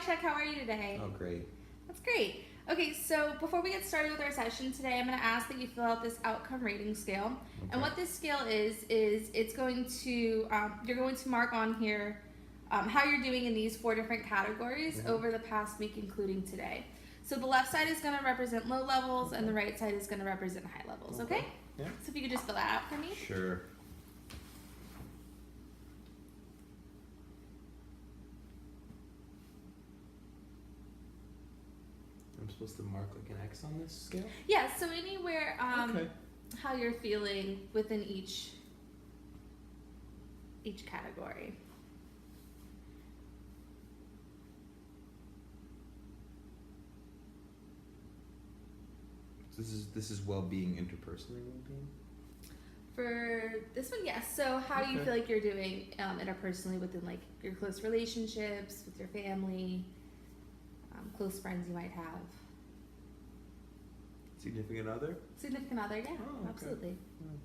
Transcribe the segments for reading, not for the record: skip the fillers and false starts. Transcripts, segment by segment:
Chuck. How are you today? Oh, great. That's great. Okay, so before we get started with our session today, I'm going to ask that you fill out this outcome rating scale. Okay. And what this scale is it's going to, you're going to mark on here how you're doing in these 4 different categories over the past week, including today. So the left side is going to represent low levels, and the right side is going to represent high levels, okay? Yeah. So if you could just fill that out for me. Sure. I'm supposed to mark like an X on this scale? Yeah, so anywhere Okay. how you're feeling within each category. So this is well-being, interpersonally well-being? For this one, yes. So how do you Okay. feel like you're doing interpersonally within like your close relationships, with your family, close friends you might have? Significant other? Significant other, yeah, Oh, okay. absolutely. Hmm.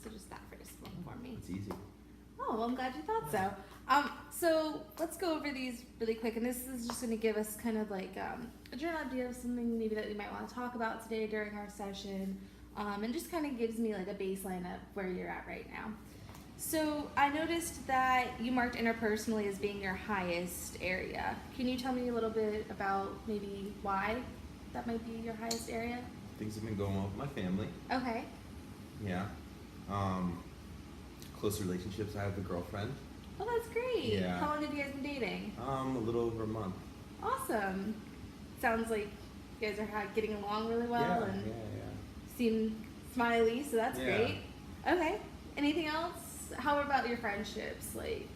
So just that first one for me. It's easy. Oh, well, I'm glad you thought so. So let's go over these really quick, and this is just going to give us kind of like a general idea of something maybe that we might want to talk about today during our session, and just kind of gives me like a baseline of where you're at right now. So I noticed that you marked interpersonally as being your highest area. Can you tell me a little bit about maybe why that might be your highest area? Things have been going well with my family. Okay. Yeah. Close relationships. I have a girlfriend. Oh, that's great. Yeah. How long have you guys been dating? A little over a month. Awesome. Sounds like you guys are getting along really well yeah, and yeah. seem smiley, so that's Yeah. great. Okay. Anything else? How about your friendships? Like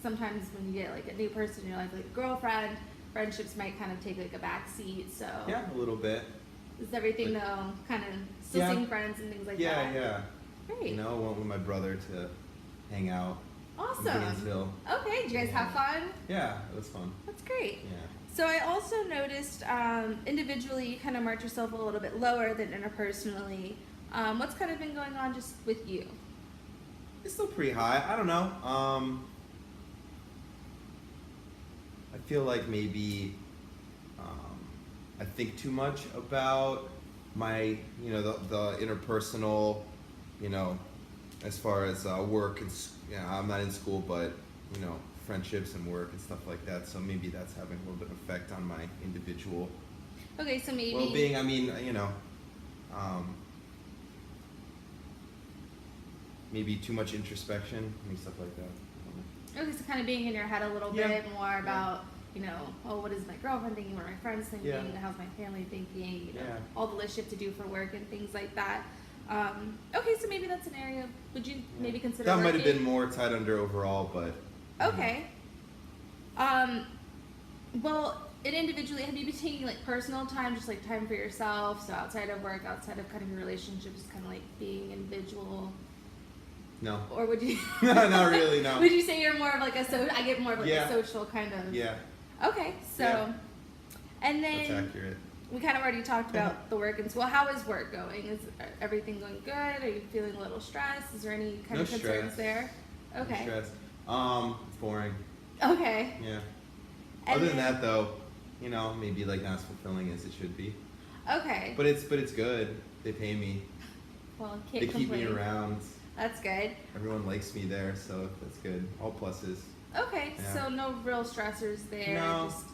sometimes when you get like a new person in your life, like a girlfriend, friendships might kind of take like a back seat. So Yeah, a little bit. is everything Like- though kind of still Yeah. seeing friends and things like Yeah, that? yeah. Great. You know, I went with my brother to hang out in Awesome. Gainesville. Okay. Did you guys have fun? Yeah, it was fun. That's great. Yeah. So I also noticed individually you kind of marked yourself a little bit lower than interpersonally. What's kind of been going on just with you? It's still pretty high. I don't know. I feel like maybe I think too much about my, the interpersonal, as far as work and I'm not in school, but friendships and work and stuff like that. So maybe that's having a little bit of effect on my individual Okay, so maybe well-being. I mean, maybe too much introspection, maybe stuff like that. okay, so kind of being in your head a little Yeah. bit more about, oh, what is my girlfriend thinking? What are my friends thinking? Yeah. How's my family thinking? Yeah. All the list you have to do for work and things like that. Okay, so maybe that's an area. Would you maybe consider That might have working? been more tied under overall, but Okay. Well, and individually, have you been taking like personal time, just like time for yourself? So outside of work, outside of kind of your relationships, kind of like being individual, no. or would you? Not really, no. Would you say you're more of like I get more of like Yeah. a social kind of. Yeah, Okay, so, Yeah. and that's then accurate. we kind of already talked about the work and school. How is work going? Is everything going good? Are you feeling a little stressed? Is there any kind No of concerns stress. there? Okay. No stress. It's boring. Okay. Yeah. And Other than then- that, though, maybe like not as fulfilling as it should be. Okay. But it's good. They pay me. Well, They can't keep complain. me around. That's good. Everyone likes me there, so that's good. All pluses. Okay, Yeah. so no real stressors there. No. Just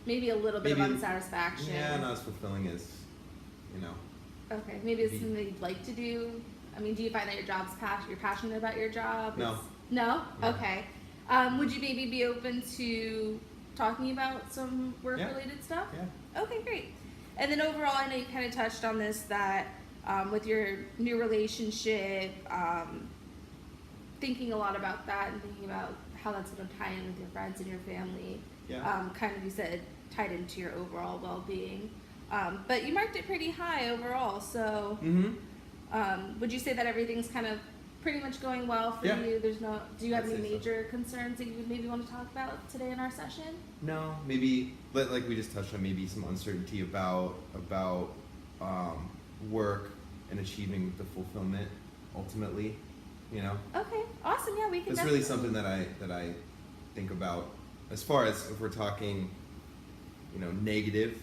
maybe a little bit Maybe- of unsatisfaction. Yeah, not as fulfilling as, Okay, maybe it's Maybe- something you'd like to do. I mean, do you find that you're passionate about your job? No. No? No. Okay. Would you maybe be open to talking about some work-related stuff? Yeah. Okay, great. And then overall, I know you kind of touched on this, that with your new relationship, thinking a lot about that and thinking about how that's going to tie in with your friends and your family. Yeah. Kind of, you said, tied into your overall well-being. But you marked it pretty high overall, so Mm-hmm. would you say that everything's kind of pretty much going well for Yeah. you? There's no. Do you have I'd any say so. major concerns that you would maybe want to talk about today in our session? No, maybe, but like we just touched on, maybe some uncertainty about work and achieving the fulfillment ultimately. You know, Okay, awesome. Yeah, we can. it's really something that I think about as far as if we're talking, you know, negative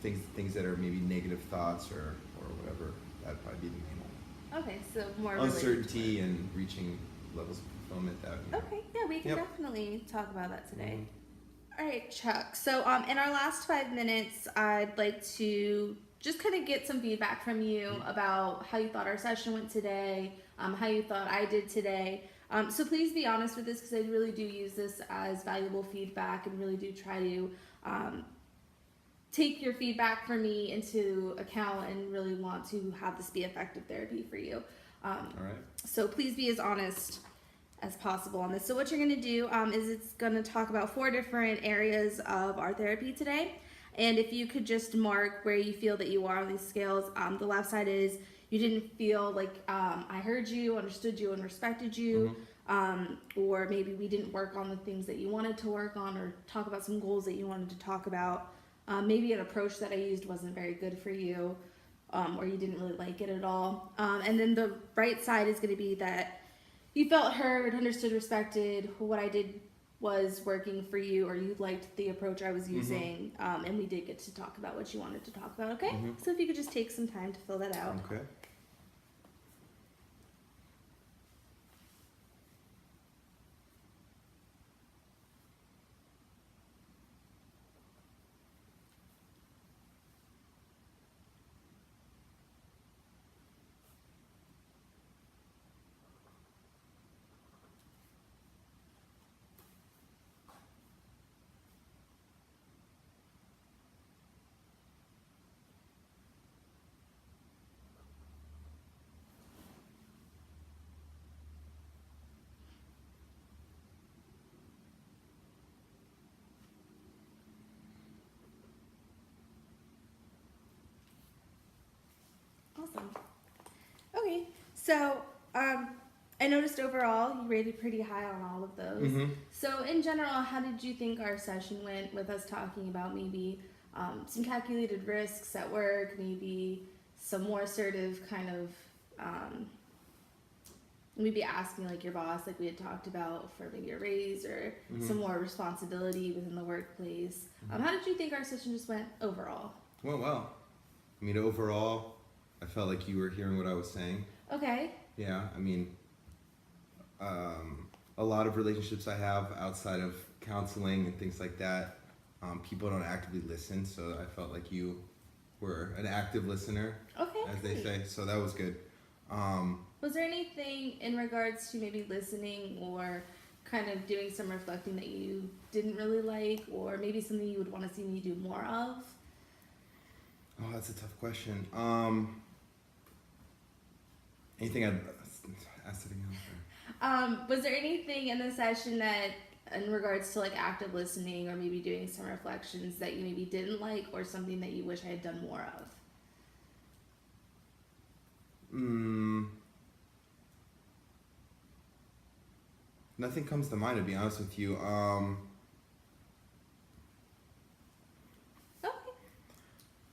things that are maybe negative thoughts or whatever. That'd probably be the main one. Okay, so more related to Uncertainty work. and reaching levels of fulfillment that. You know. Okay, yeah, we can Yep. definitely talk about that today. Mhm. All right, Chuck. So, in our last 5 minutes, I'd like to just kind of get some feedback from you about how you thought our session went today, how you thought I did today. So please be honest with this because I really do use this as valuable feedback and really do try to take your feedback from me into account and really want to have this be effective therapy for you. All right. So please be as honest as possible on this. So what you're going to do is it's going to talk about 4 different areas of our therapy today. And if you could just mark where you feel that you are on these scales. The left side is you didn't feel like I heard you, understood you, and respected you. Or maybe we didn't work on the things that you wanted to work on or talk about some goals that you wanted to talk about. Maybe an approach that I used wasn't very good for you, or you didn't really like it at all. And then the right side is going to be that you felt heard, understood, respected. What I did was working for you, or you liked the approach I was using, and we did get to talk about what you wanted to talk about. Okay, so if you could just take some time to fill that out. Okay. Awesome. Okay, so I noticed overall you rated pretty high on all of those. So in general, how did you think our session went with us talking about maybe some calculated risks at work, maybe some more assertive kind of maybe asking like your boss, like we had talked about, for maybe a raise or some more responsibility within the workplace. How did you think our session just went overall? Well. I mean, overall, I felt like you were hearing what I was saying. Okay. Yeah, I mean, a lot of relationships I have outside of counseling and things like that, people don't actively listen, so I felt like you were an active listener, Okay. as they say, so that was good. Was there anything in regards to maybe listening or kind of doing some reflecting that you didn't really like, or maybe something you would want to see me do more of? Oh, that's a tough question. Anything I'd ask it again? Was there anything in the session that, in regards to like active listening or maybe doing some reflections, that you maybe didn't like, or something that you wish I had done more of? Nothing comes to mind, to be honest with you. Okay,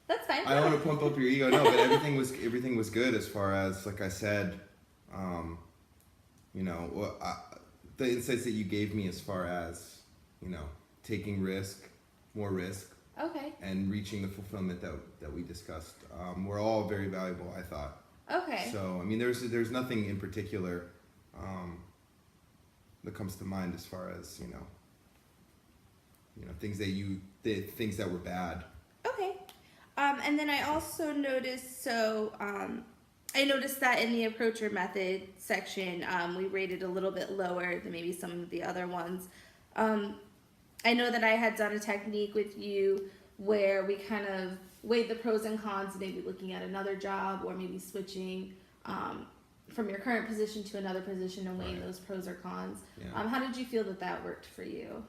that's fine. I don't want to pump up your ego, no, but everything was good as far as, like I said, you know, the insights that you gave me as far as, you know, taking more risk, Okay. and reaching the fulfillment that we discussed, were all very valuable, I thought. Okay. So, I mean, there's nothing in particular that comes to mind as far as, you know, things that were bad. Okay. And then I also noticed, I noticed that in the approach or method section, we rated a little bit lower than maybe some of the other ones. I know that I had done a technique with you where we kind of weighed the pros and cons, maybe looking at another job or maybe switching from your current position to another position and weighing Right. those pros or cons. Yeah. How did you feel that worked for you?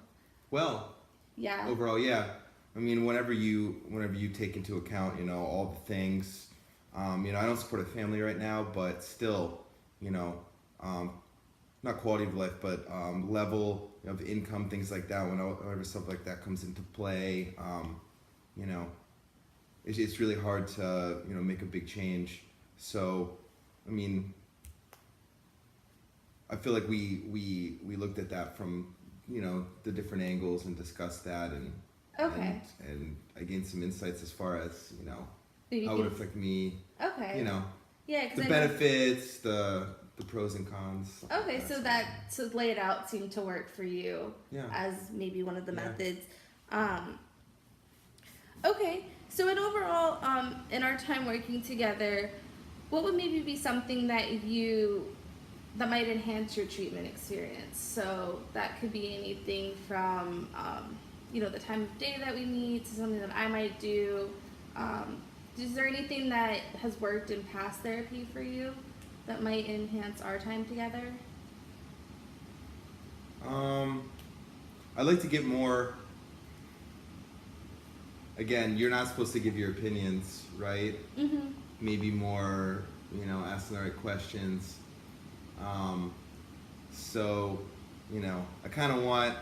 Well, Yeah. overall, yeah. I mean, whenever you take into account, you know, all the things, you know, I don't support a family right now, but still, you know, not quality of life, but level of income, things like that. Whenever stuff like that comes into play, you know, it's really hard to, you know, make a big change. So, I mean, I feel like we looked at that from, you know, the different angles and discussed that, and Okay. and I gained some insights as far as, you know, Maybe how it you would affect me, can, okay. you know, Yeah, because the benefits, the pros and cons. stuff like Okay, so stuff. that to lay it out seemed to work for you Yeah. as maybe one of the Yeah. methods. Okay, so in overall, in our time working together, what would maybe be something that might enhance your treatment experience? So that could be anything from you know, the time of day that we meet to something that I might do. Is there anything that has worked in past therapy for you that might enhance our time together? I'd like to get more. Again, you're not supposed to give your opinions, right? Mm-hmm. Maybe more, you know, asking the right questions. So, you know, I kind of want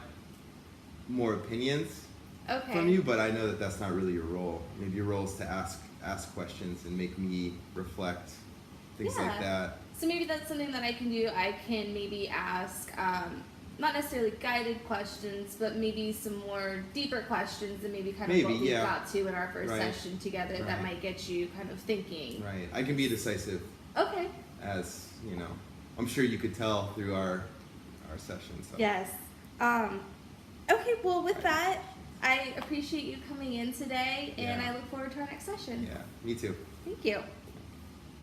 more opinions Okay. from you, but I know that that's not really your role. Maybe your role is to ask questions and make me reflect, things like Yeah. that. So maybe that's something that I can do. I can maybe ask, not necessarily guided questions, but maybe some more deeper questions and maybe kind of Maybe, what we yeah. got to in our first Right. session together that Right. might get you kind of thinking. Right. I can be decisive, Okay. as you know. I'm sure you could tell through our session. So. Yes. Okay, well, with that, I appreciate you coming in today, and Yeah. I look forward to our next session. Yeah. Me too. Thank you.